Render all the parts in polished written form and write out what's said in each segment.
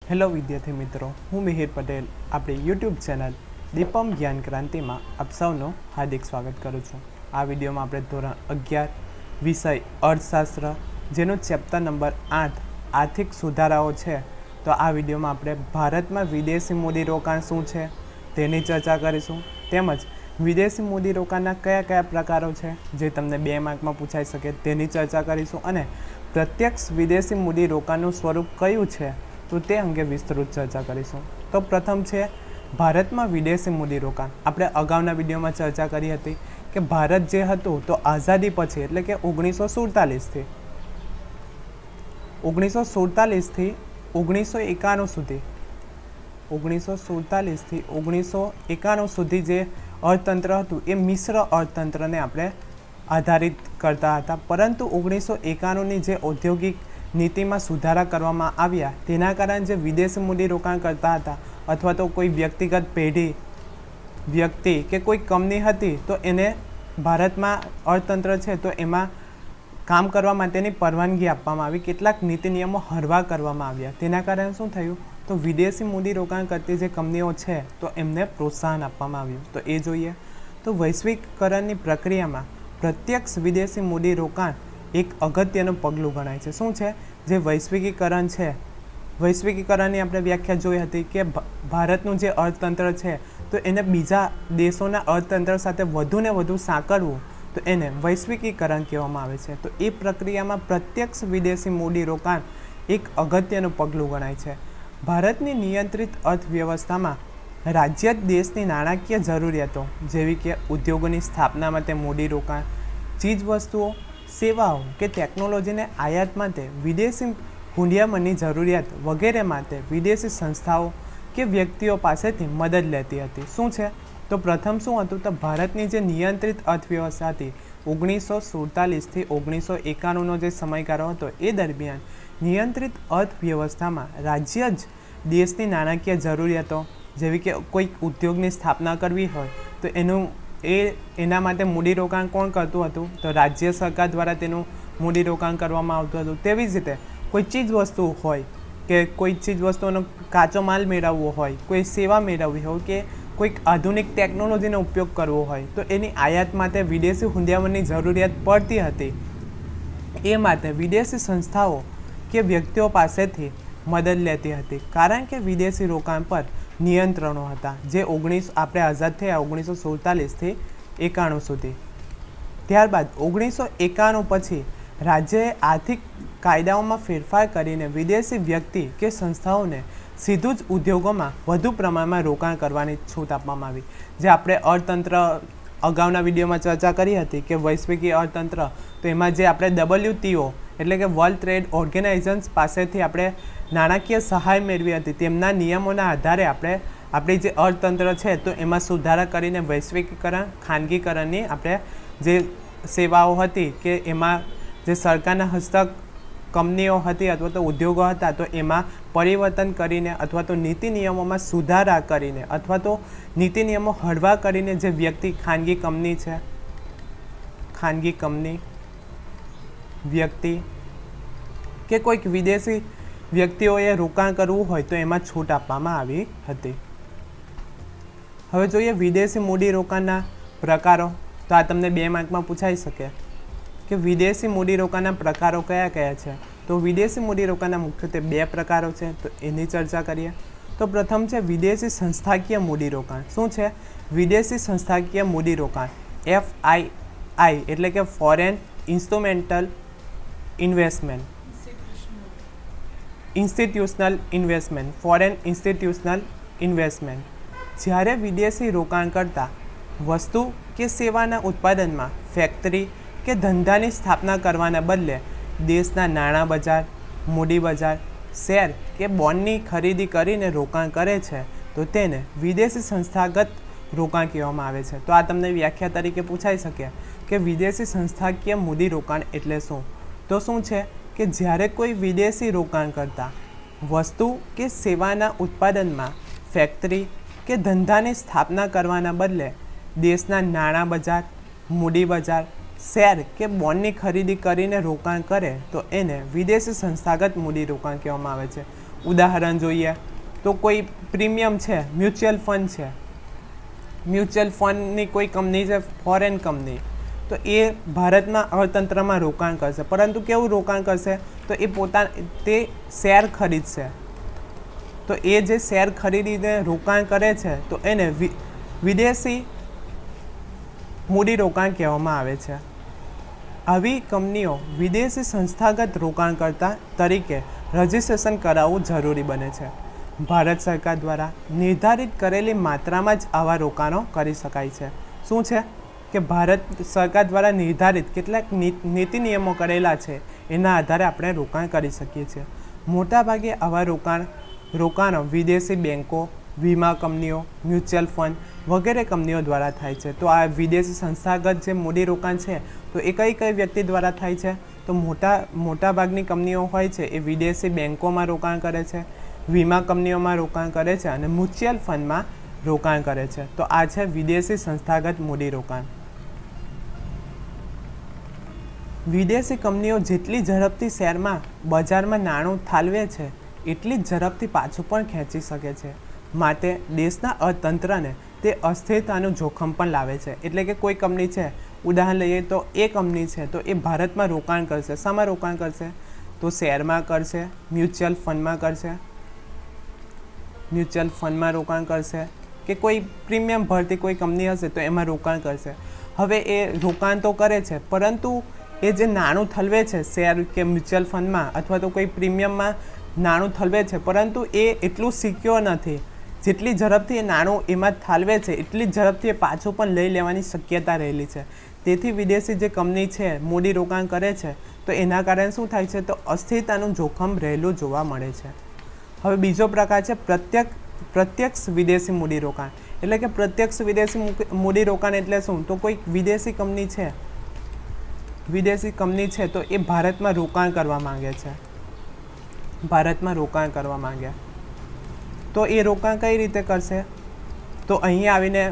Hello વિદ્યાર્થી મિત્રો, હું મિહિર પટેલ આપણી યુટ્યુબ ચેનલ દીપમ જ્ઞાન ક્રાંતિમાં આપ સૌનું હાર્દિક સ્વાગત કરું છું. આ વિડીયોમાં આપણે ધોરણ 11 વિષય અર્થશાસ્ત્ર જેનો ચેપ્ટર નંબર 8 આર્થિક સુધારાઓ છે. તો આ વિડીયોમાં આપણે ભારતમાં વિદેશી મૂડીરોકાણ શું છે તેની ચર્ચા કરીશું, તેમજ વિદેશી મૂડીરોકાણના કયા કયા પ્રકારો છે જે તમને 2 માર્કમાં પૂછાઈ શકે તેની ચર્ચા કરીશું, અને પ્રત્યક્ષ વિદેશી મૂડીરોકાણનું સ્વરૂપ કયું છે તો તે અંગે વિસ્તૃત ચર્ચા કરીશું. તો પ્રથમ છે ભારતમાં વિદેશી મૂડીરોકાણ. આપણે અગાઉના વિડીયોમાં ચર્ચા કરી હતી કે ભારત જે હતું તો આઝાદી પછી એટલે કે 1947થી 1991 સુધી 1991 સુધી જે અર્થતંત્ર હતું એ મિશ્ર અર્થતંત્રને આપણે આધારિત કરતા હતા, પરંતુ 1991ની જે ઔદ્યોગિક નીતિમાં સુધારા કરવામાં આવ્યા તેના કારણે જે વિદેશી મૂડીરોકાણ કરતા હતા અથવા તો કોઈ વ્યક્તિગત વ્યક્તિ કે કોઈ કંપની હતી તો એને ભારતમાં અર્થતંત્ર છે તો એમાં કામ કરવા માટેની પરવાનગી આપવામાં આવી, કેટલાક નીતિ નિયમો હળવા કરવામાં આવ્યા. તેના કારણે શું થયું તો વિદેશી મૂડીરોકાણ કરતી જે કંપનીઓ છે તો એમને પ્રોત્સાહન આપવામાં આવ્યું. તો એ જોઈએ તો વૈશ્વિકીકરણની પ્રક્રિયામાં પ્રત્યક્ષ વિદેશી મૂડીરોકાણ એક અગત્યનું પગલું ગણાય છે. શું છે જે વૈશ્વિકીકરણ છે? વૈશ્વિકીકરણની આપણે વ્યાખ્યા જોઈ હતી કે ભારતનું જે અર્થતંત્ર છે તો એને બીજા દેશોના અર્થતંત્ર સાથે વધુને વધુ સાંકળવું તો એને વૈશ્વિકીકરણ કહેવામાં આવે છે. તો એ પ્રક્રિયામાં પ્રત્યક્ષ વિદેશી મૂડીરોકાણ એક અગત્યનું પગલું ગણાય છે. ભારતની નિયંત્રિત અર્થવ્યવસ્થામાં રાજ્ય જ દેશની નાણાકીય જરૂરિયાતો જેવી કે ઉદ્યોગોની સ્થાપના માટે મૂડીરોકાણ, ચીજવસ્તુઓ, સેવાઓ કે ટેકનોલોજીને આયાત માટે વિદેશી હુંડિયામણની જરૂરિયાત વગેરે માટે વિદેશી સંસ્થાઓ કે વ્યક્તિઓ પાસેથી મદદ લેતી હતી. શું છે તો પ્રથમ શું હતું તો ભારતની જે નિયંત્રિત અર્થવ્યવસ્થા હતી 1947થી 1991નો જે સમયગાળો હતો એ દરમિયાન નિયંત્રિત અર્થવ્યવસ્થામાં રાજ્ય જ દેશની નાણાકીય જરૂરિયાતો જેવી કે કોઈક ઉદ્યોગની સ્થાપના કરવી હોય તો એના માટે મૂડીરોકાણ કોણ કરતું હતું તો રાજ્ય સરકાર દ્વારા તેનું મૂડીરોકાણ કરવામાં આવતું હતું. તેવી જ રીતે કોઈ ચીજ વસ્તુ હોય કે કોઈ ચીજ વસ્તુઓનો કાચો માલ મેળવવો હોય, કોઈ સેવા મેળવવી હોય કે કોઈક આધુનિક ટેકનોલોજીનો ઉપયોગ કરવો હોય તો એની આયાત માટે વિદેશી હુંડિયામણની જરૂરિયાત પડતી હતી. એ માટે વિદેશી સંસ્થાઓ કે વ્યક્તિઓ પાસેથી મદદ લેતી હતી, કારણ કે વિદેશી રોકાણ પર નિયંત્રણો હતા જે આપણે આઝાદ થયા 1947થી 91 સુધી. ત્યારબાદ 1991 પછી રાજ્યએ આર્થિક કાયદાઓમાં ફેરફાર કરીને વિદેશી વ્યક્તિ કે સંસ્થાઓને સીધું જ ઉદ્યોગોમાં વધુ પ્રમાણમાં રોકાણ કરવાની છૂટ આપવામાં આવી. જે આપણે અર્થતંત્ર અગાઉના વિડીયોમાં ચર્ચા કરી હતી કે વૈશ્વિકીય અર્થતંત્ર, તો એમાં જે આપણે WTO એટલે કે વર્લ્ડ ટ્રેડ ઓર્ગેનાઇઝેશન પાસેથી આપણે નાણાકીય સહાય મેળવી હતી, તેમના નિયમોના આધારે આપણી જે અર્થતંત્ર છે તો એમાં સુધારા કરીને વૈશ્વિકીકરણ, ખાનગીકરણની આપણે જે સેવાઓ હતી કે એમાં જે સરકારના હસ્તક કંપનીઓ હતી અથવા તો ઉદ્યોગો હતા તો એમાં પરિવર્તન કરીને અથવા તો નીતિ નિયમોમાં સુધારા કરીને અથવા તો નીતિ નિયમો હળવા કરીને જે વ્યક્તિ ખાનગી કંપની વ્યક્તિ કે કોઈક વિદેશી વ્યક્તિઓએ રોકાણ કરવું હોય તો એમાં છૂટ આપવામાં આવી હતી. હવે જોઈએ વિદેશી મૂડીરોકાણના પ્રકારો. તો આ તમને 2 માર્કમાં પૂછાઈ શકે કે વિદેશી મૂડીરોકાણના પ્રકારો કયા કયા છે. તો વિદેશી મૂડીરોકાણના મુખ્યત્વે 2 પ્રકારો છે, તો એની ચર્ચા કરીએ. તો પ્રથમ છે વિદેશી સંસ્થાકીય મૂડીરોકાણ. શું છે વિદેશી સંસ્થાકીય મૂડીરોકાણ? FII એટલે કે foreign instrumental institutional investment, foreign institutional investment. જ્યારે વિદેશી રોકાણકર્તા વસ્તુ કે સેવાના ઉત્પાદનમાં ફેક્ટરી કે ધંધાની સ્થાપના કરવાના બદલે દેશના નાણાં બજાર, મૂડી બજાર, શેર કે બોન્ડની ખરીદી કરીને રોકાણ કરે છે તો તેને વિદેશી સંસ્થાગત રોકાણ કહેવામાં આવે છે. તો આ તમને વ્યાખ્યા તરીકે પૂછાઈ શકે કે વિદેશી સંસ્થાકીય મૂડીરોકાણ એટલે શું? તો શું છે કે જ્યારે કોઈ વિદેશી રોકાણકર્તા વસ્તુ કે સેવાના ઉત્પાદનમાં ફેક્ટરી કે ધંધાની સ્થાપના કરવાના બદલે દેશના નાણાં બજાર, મૂડી બજાર, શેર કે બોન્ડની ખરીદી કરીને રોકાણ કરે તો એને વિદેશી સંસ્થાગત મૂડીરોકાણ કહેવામાં આવે છે. ઉદાહરણ જોઈએ તો કોઈ પ્રીમિયમ છે, મ્યુચ્યુઅલ ફંડ છે, મ્યુચ્યુઅલ ફંડની કોઈ કંપની છે ફોરેન કંપની, તો એ ભારતના અર્થતંત્રમાં રોકાણ કરશે, પરંતુ કેવું રોકાણ કરશે તો એ તે શેર ખરીદશે. તો એ જે શેર ખરીદીને રોકાણ કરે છે તો એને વિદેશી મૂડીરોકાણ કહેવામાં આવે છે. આવી કંપનીઓ વિદેશી સંસ્થાગત રોકાણકર્તા તરીકે રજિસ્ટ્રેશન કરાવવું જરૂરી બને છે. ભારત સરકાર દ્વારા નિર્ધારિત કરેલી માત્રામાં જ આવા રોકાણો કરી શકાય છે. શું છે કે ભારત સરકાર દ્વારા નિર્ધારિત કેટલાક નીતિ નિયમો કરેલા છે, એના આધારે આપણે રોકાણ કરી શકીએ છીએ. મોટાભાગે આવા રોકાણો વિદેશી બેન્કો, વીમા કંપનીઓ, મ્યુચ્યુઅલ ફંડ વગેરે કંપનીઓ દ્વારા થાય છે. તો આ વિદેશી સંસ્થાગત જે મૂડીરોકાણ છે તો એ કઈ વ્યક્તિ દ્વારા થાય છે? તો મોટાભાગની કંપનીઓ હોય છે એ વિદેશી બેન્કોમાં રોકાણ કરે છે, વીમા કંપનીઓમાં રોકાણ કરે છે અને મ્યુચ્યુઅલ ફંડમાં રોકાણ કરે છે. તો આ છે વિદેશી સંસ્થાગત મૂડીરોકાણ. વિદેશી કંપનીઓ જેટલી ઝડપથી શેરમાં બજારમાં નાણું ઠાલવે છે એટલી જ ઝડપથી પાછું પણ ખેંચી શકે છે. માટે દેશના અર્થતંત્રને તે અસ્થિરતાનું જોખમ પણ લાવે છે. એટલે કે કોઈ કંપની છે, ઉદાહરણ લઈએ તો એ કંપની છે તો એ ભારતમાં રોકાણ કરશે. શામાં રોકાણ કરશે? તો શેરમાં કરશે, મ્યુચ્યુઅલ ફંડમાં રોકાણ કરશે કે કોઈ પ્રીમિયમ ભરતી કોઈ કંપની હશે તો એમાં રોકાણ કરશે. હવે એ રોકાણ તો કરે છે, પરંતુ એ જે નાણું ઠલવે છે શેર કે મ્યુચ્યુઅલ ફંડમાં અથવા તો કોઈ પ્રીમિયમમાં નાણું ઠલવે છે, પરંતુ એ એટલું સિક્યોર નથી. જેટલી ઝડપથી એ નાણું એમાં ઠાલવે છે એટલી જ ઝડપથી એ પાછું પણ લઈ લેવાની શક્યતા રહેલી છે. તેથી વિદેશી જે કંપની છે મૂડી રોકાણ કરે છે તો એના કારણે શું થાય છે તો અસ્થિરતાનું જોખમ રહેલું જોવા મળે છે. હવે બીજો પ્રકાર છે પ્રત્યક્ષ વિદેશી મૂડીરોકાણ. એટલે કે પ્રત્યક્ષ વિદેશી મૂડીરોકાણ એટલે શું? તો કોઈ વિદેશી કંપની છે તો એ ભારતમાં રોકાણ કરવા માંગે. તો એ રોકાણ કઈ રીતે કરશે? તો અહીં આવીને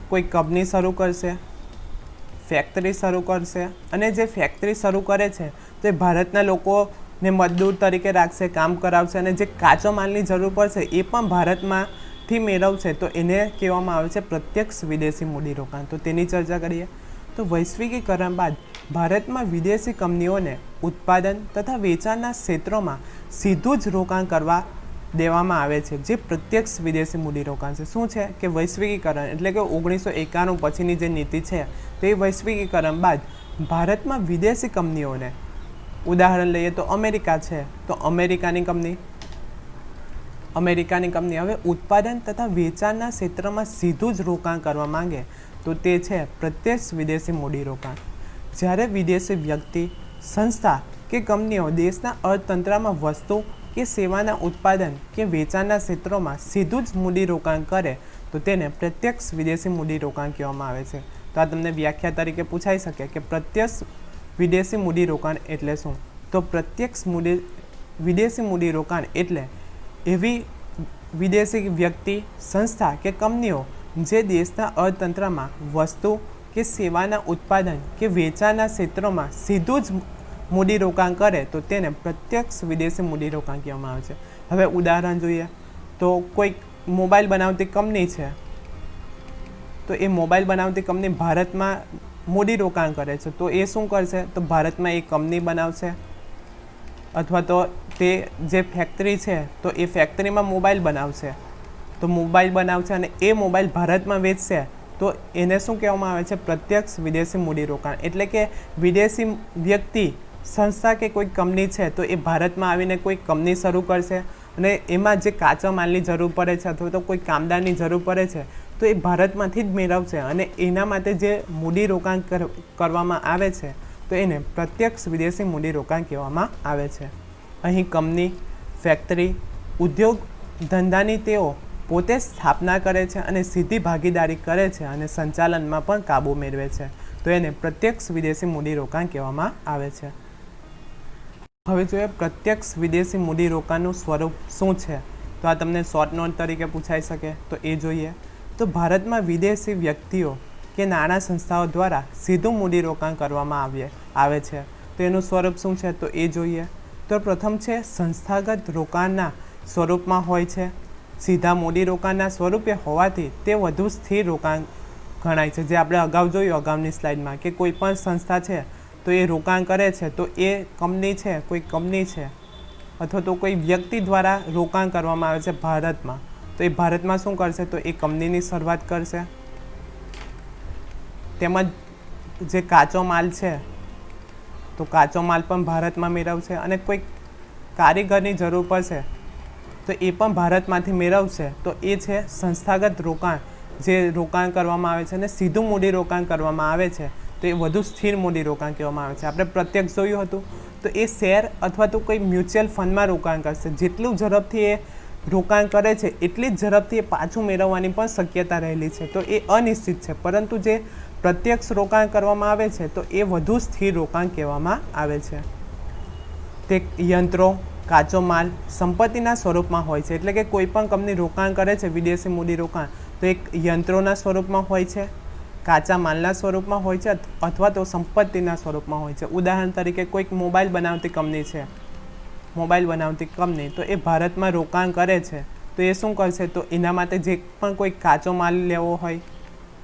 કોઈ કંપની શરૂ કરશે, ફેક્ટરી શરૂ કરશે, અને જે ફેક્ટરી શરૂ કરે છે તો એ ભારતના લોકોને મજદૂર તરીકે રાખશે, કામ કરાવશે, અને જે કાચો માલની જરૂર પડશે એ પણ ભારતમાંથી મેળવશે. તો એને કહેવામાં આવે છે પ્રત્યક્ષ વિદેશી મૂડીરોકાણ. તો તેની ચર્ચા કરીએ. તો વૈશ્વિકીકરણ બાદ ભારતમાં વિદેશી કંપનીઓને ઉત્પાદન તથા વેચાણના ક્ષેત્રોમાં સીધું જ રોકાણ કરવા દેવામાં આવે છે, જે પ્રત્યક્ષ વિદેશી મૂડીરોકાણ છે. શું છે કે વૈશ્વિકીકરણ એટલે કે 1991 પછીની જે નીતિ છે તો એ વૈશ્વિકીકરણ બાદ ભારતમાં વિદેશી કંપનીઓને, ઉદાહરણ લઈએ તો અમેરિકા છે તો અમેરિકાની કંપની હવે ઉત્પાદન તથા વેચાણના ક્ષેત્રમાં સીધું જ રોકાણ કરવા માંગે તો તે છે પ્રત્યક્ષ વિદેશી મૂડીરોકાણ. જ્યારે વિદેશી વ્યક્તિ, સંસ્થા કે કંપનીઓ દેશના અર્થતંત્રમાં વસ્તુ કે સેવાના ઉત્પાદન કે વેચાણના ક્ષેત્રોમાં સીધું જ મૂડીરોકાણ કરે તો તેને પ્રત્યક્ષ વિદેશી મૂડીરોકાણ કહેવામાં આવે છે. તો આ તમને વ્યાખ્યા તરીકે પૂછાઈ શકે કે પ્રત્યક્ષ વિદેશી મૂડીરોકાણ એટલે શું? તો પ્રત્યક્ષ વિદેશી મૂડીરોકાણ એટલે એવી વિદેશી વ્યક્તિ, સંસ્થા કે કંપનીઓ જે દેશના અર્થતંત્રમાં વસ્તુ કે સેવાના ઉત્પાદન કે વેચાણના ક્ષેત્રોમાં સીધું જ મૂડીરોકાણ કરે તો તેને પ્રત્યક્ષ વિદેશી મૂડીરોકાણ કહેવામાં આવે છે. હવે ઉદાહરણ જોઈએ તો કોઈ મોબાઈલ બનાવતી કંપની છે તો એ મોબાઈલ બનાવતી કંપની ભારતમાં મૂડીરોકાણ કરે છે તો એ શું કરશે? તો ભારતમાં એ કંપની બનાવશે, અથવા તો તે જે ફેક્ટરી છે તો એ ફેક્ટરીમાં મોબાઈલ બનાવશે અને એ મોબાઈલ ભારતમાં વેચશે. તો એને શું કહેવામાં આવે છે? પ્રત્યક્ષ વિદેશી મૂડીરોકાણ. એટલે કે વિદેશી વ્યક્તિ, સંસ્થા કે કોઈ કંપની છે તો એ ભારતમાં આવીને કોઈ કંપની શરૂ કરશે અને એમાં જે કાચા માલની જરૂર પડે છે અથવા તો કોઈ કામદારની જરૂર પડે છે તો એ ભારતમાંથી જ મેળવશે, અને એના માટે જે મૂડીરોકાણ કરવામાં આવે છે તો એને પ્રત્યક્ષ વિદેશી મૂડીરોકાણ કહેવામાં આવે છે. અહીં કંપની, ફેક્ટરી, ઉદ્યોગ ધંધાની તેઓ પોતે સ્થાપના કરે છે અને સીધી ભાગીદારી કરે છે અને સંચાલનમાં પણ કાબૂ મેળવે છે. તો એને પ્રત્યક્ષ વિદેશી મૂડીરોકાણ કહેવામાં આવે છે. હવે જોઈએ પ્રત્યક્ષ વિદેશી મૂડીરોકાણનું સ્વરૂપ શું છે. તો આ તમને શોર્ટ નોટ તરીકે પૂછાઈ શકે તો એ જોઈએ. તો ભારતમાં વિદેશી વ્યક્તિઓ કે નાણાં સંસ્થાઓ દ્વારા સીધું મૂડીરોકાણ કરવામાં આવે છે. તો એનું સ્વરૂપ શું છે તો એ જોઈએ. તો પ્રથમ છે સંસ્થાગત રોકાણના સ્વરૂપમાં હોય છે, સીધા મૂડીરોકાણના સ્વરૂપે હોવાથી તે વધુ સ્થિર રોકાણ ગણાય છે. જે આપણે અગાઉ જોયું અગાઉની સ્લાઇડમાં કે કોઈ પણ સંસ્થા છે તો એ રોકાણ કરે છે તો એ કંપની છે, કોઈ કંપની છે અથવા તો કોઈ વ્યક્તિ દ્વારા રોકાણ કરવામાં આવે છે ભારતમાં, તો એ ભારતમાં શું કરશે તો એ કંપનીની શરૂઆત કરશે. તેમજ જે કાચો માલ છે તો કાચો માલ પણ ભારતમાં મેળવશે અને કોઈ કારીગરની જરૂર પડશે તો એ પણ ભારતમાંથી મેળવશે. તો એ છે સંસ્થાગત રોકાણ, જે રોકાણ કરવામાં આવે છે અને સીધું મૂડી રોકાણ કરવામાં આવે છે તો એ વધુ સ્થિર મૂડી રોકાણ કહેવામાં આવે છે. આપણે પ્રત્યક્ષ જોયું હતું તો એ શેર અથવા તો કોઈ મ્યુચ્યુઅલ ફંડમાં રોકાણ કરશે. જેટલું ઝડપથી એ રોકાણ કરે છે એટલી જ ઝડપથી એ પાછું મેળવવાની પણ શક્યતા રહેલી છે, તો એ અનિશ્ચિત છે. પરંતુ જે પ્રત્યક્ષ રોકાણ કરવામાં આવે છે તો એ વધુ સ્થિર રોકાણ કહેવામાં આવે છે. તે યંત્રો, કાચો માલ સંપત્તિના સ્વરૂપમાં હોય છે. એટલે કે કોઈ પણ કંપની રોકાણ કરે છે વિદેશી મૂડી રોકાણ તો એક યંત્રોના સ્વરૂપમાં હોય છે, કાચા માલના સ્વરૂપમાં હોય છે અથવા તો સંપત્તિના સ્વરૂપમાં હોય છે. ઉદાહરણ તરીકે કોઈક મોબાઈલ બનાવતી કંપની છે, મોબાઈલ બનાવતી કંપની તો એ ભારતમાં રોકાણ કરે છે તો એ શું કરશે તો એના માટે જે પણ કોઈ કાચો માલ લેવો હોય,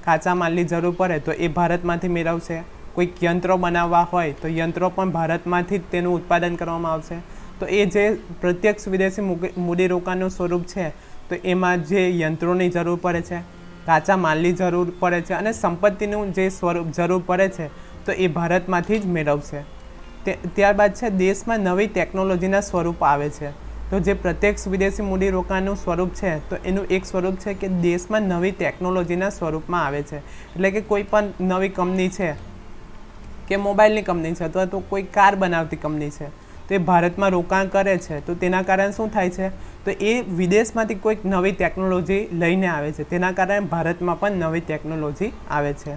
કાચા માલની જરૂર પડે તો એ ભારતમાંથી મેળવશે. કોઈક યંત્રો બનાવવા હોય તો યંત્રો પણ ભારતમાંથી જ તેનું ઉત્પાદન કરવામાં આવશે. તો એ જે પ્રત્યક્ષ વિદેશી મૂડીરોકાણનું સ્વરૂપ છે તો એમાં જે યંત્રોની જરૂર પડે છે, કાચા માલની જરૂર પડે છે અને સંપત્તિનું જે સ્વરૂપ જરૂર પડે છે તો એ ભારતમાંથી જ મેળવશે. ત્યારબાદ છે દેશમાં નવી ટેકનોલોજીના સ્વરૂપ આવે છે. તો જે પ્રત્યક્ષ વિદેશી મૂડીરોકાણનું સ્વરૂપ છે તો એનું એક સ્વરૂપ છે કે દેશમાં નવી ટેકનોલોજીના સ્વરૂપમાં આવે છે. એટલે કે કોઈ પણ નવી કંપની છે કે મોબાઈલની કંપની છે અથવા તો કોઈ કાર બનાવતી કંપની છે તો એ ભારતમાં રોકાણ કરે છે તો તેના કારણે શું થાય છે તો એ વિદેશમાંથી કોઈક નવી ટેકનોલોજી લઈને આવે છે, તેના કારણે ભારતમાં પણ નવી ટેકનોલોજી આવે છે.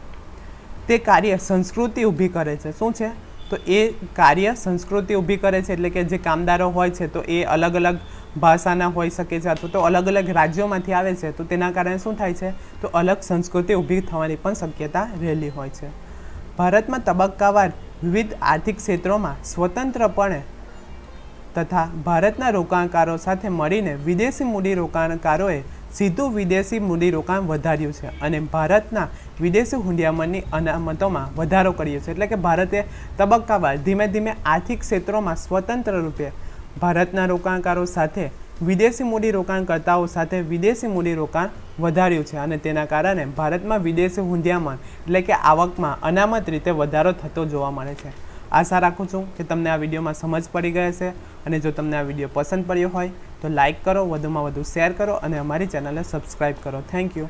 તે કાર્ય સંસ્કૃતિ ઊભી કરે છે. શું છે તો એ કાર્ય સંસ્કૃતિ ઊભી કરે છે. એટલે કે જે કામદારો હોય છે તો એ અલગ અલગ ભાષાના હોઈ શકે છે અથવા તો અલગ અલગ રાજ્યોમાંથી આવે છે તો તેના કારણે શું થાય છે તો અલગ સંસ્કૃતિ ઊભી થવાની પણ શક્યતા રહેલી હોય છે. ભારતમાં તબક્કાવાર વિવિધ આર્થિક ક્ષેત્રોમાં સ્વતંત્રપણે તથા ભારતના રોકાણકારો સાથે મળીને વિદેશી મૂડીરોકાણકારોએ સીધું વિદેશી મૂડીરોકાણ વધાર્યું છે અને ભારતના વિદેશી હુંડિયામણની અનામતોમાં વધારો કર્યો છે. એટલે કે ભારતે તબક્કાવાર ધીમે ધીમે આર્થિક ક્ષેત્રોમાં સ્વતંત્ર રૂપે ભારતના રોકાણકારો સાથે વિદેશી મૂડીરોકાણકર્તાઓ સાથે વિદેશી મૂડીરોકાણ વધાર્યું છે અને તેના કારણે ભારતમાં વિદેશી હુંડિયામણ એટલે કે આવકમાં અનામત રીતે વધારો થતો જોવા મળે છે. આશા રાખું છું કે તમને આ વિડીયોમાં સમજ પડી ગઈ હશે અને જો તમને આ વિડીયો પસંદ પડ્યો હોય તો લાઇક કરો, વધુમાં વધુ શેર કરો અને અમારી ચેનલને સબસ્ક્રાઈબ કરો. Thank you.